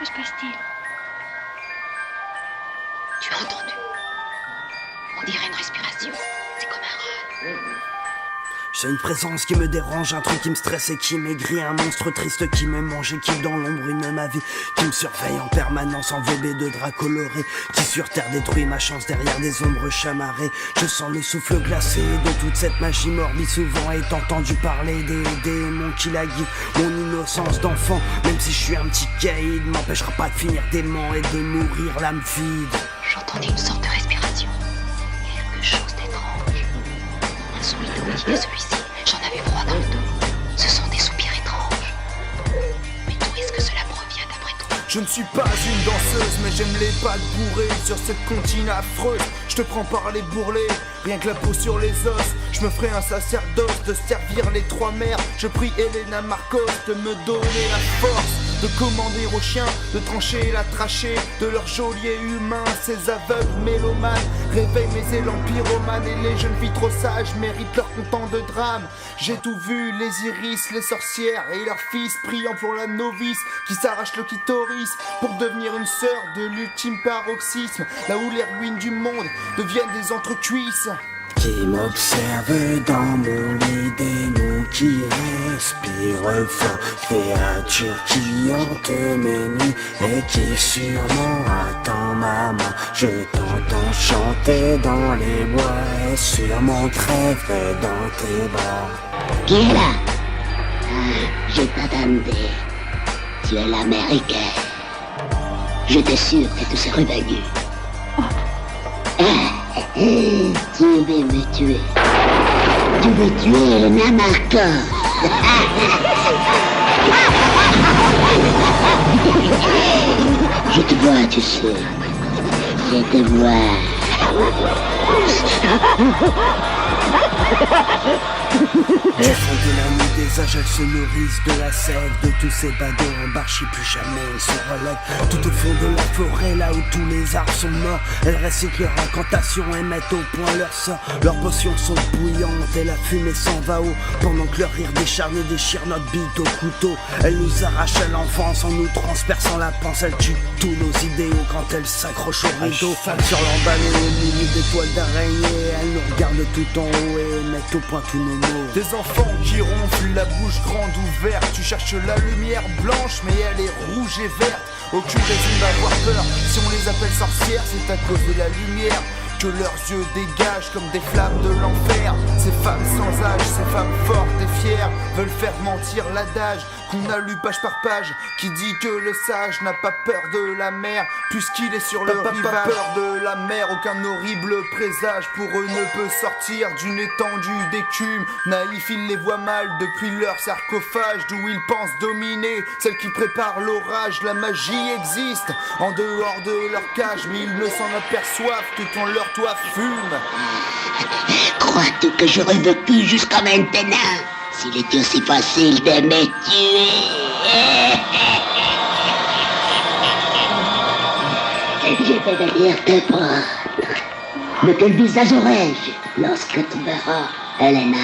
Que se passe-t-il? Tu as entendu? On dirait une respiration. C'est comme un râle. J'ai une présence qui me dérange, un truc qui me stresse et qui m'aigrit, un monstre triste qui me mange et qui dans l'ombre une ma vie, qui me surveille en permanence enveloppé de draps colorés, qui sur terre détruit ma chance derrière des ombres chamarrées. Je sens le souffle glacé de toute cette magie morbide, souvent est entendu parler des démons qui la guident. Mon innocence d'enfant, même si je suis un petit caïd, m'empêchera pas de finir dément et de mourir l'âme vide. J'entendais une sorte de respiration, quelque chose d'étrange. Un son identique à celui-ci. J'en avais froid dans le dos. Ce sont des soupirs étranges. Mais d'où est-ce que cela provient d'après toi? Je ne suis pas une danseuse, mais j'aime les balles bourrées sur cette comptine affreuse. Je te prends par les bourrelets, rien que la peau sur les os. Je me ferai un sacerdoce de servir les trois mères. Je prie Helena Marcos de me donner la force de commander aux chiens, de trancher la trachée de leurs geôliers humains, ces aveugles mélomanes. Réveille mes élans pyromanes et les jeunes filles trop sages méritent leur content de drame. J'ai tout vu, les iris, les sorcières et leurs fils priant pour la novice qui s'arrache le clitoris pour devenir une sœur de l'ultime paroxysme, là où les ruines du monde deviennent des entrecuisses. Qui m'observe dans mon lit, démon qui respire fort, créature qui hante mes nuits et qui sûrement attend maman. Je t'entends chanter dans les bois et sûrement crèverai dans tes bras. Qui est là? Ah, je t'attendais. Tu es l'américain. J'étais sûr que tu serais revenu. Tu veux me tuer. Tu veux tuer Helena Marcos. Je te vois, tu sais. Je te vois. Du fond de la nuit des âges, elles se nourrissent de la sève de tous ces badauds en barchi, plus jamais elles se relèvent. Tout au fond de la forêt, là où tous les arbres sont morts, elles récitent leurs incantations et mettent au point leur sort. Leurs potions sont bouillantes et la fumée s'en va haut, pendant que leur rire décharné déchire notre bite au couteau. Elles nous arrachent à l'enfance en nous transperçant la panse. Elles tuent tous nos idéaux quand elles s'accrochent au rideau. Sur l'emballé au milieu des toiles d'araignée, elles nous regardent tout en haut et mettent au point tous nos mots. Des enfants qui ronflent, la bouche grande ouverte. Tu cherches la lumière blanche, mais elle est rouge et verte. Aucune raison d'avoir peur. Si on les appelle sorcières, c'est à cause de la lumière que leurs yeux dégagent comme des flammes de l'enfer. Ces femmes sans âge, ces femmes fortes et fières veulent faire mentir l'adage qu'on a lu page par page, qui dit que le sage n'a pas peur de la mer, puisqu'il est sur le rivage. Pas peur de la mer, aucun horrible présage pour eux ne peut sortir d'une étendue d'écume. Naïfs, ils les voient mal depuis leur sarcophage, d'où ils pensent dominer celle qui prépare l'orage. La magie existe en dehors de leur cage, mais ils ne s'en aperçoivent que quand leur toit fume. Crois-tu que j'aurais vécu jusqu'à maintenant s'il était aussi facile de me tuer? Je vais venir te prendre. De quel visage aurais-je lorsque tu verras Helena?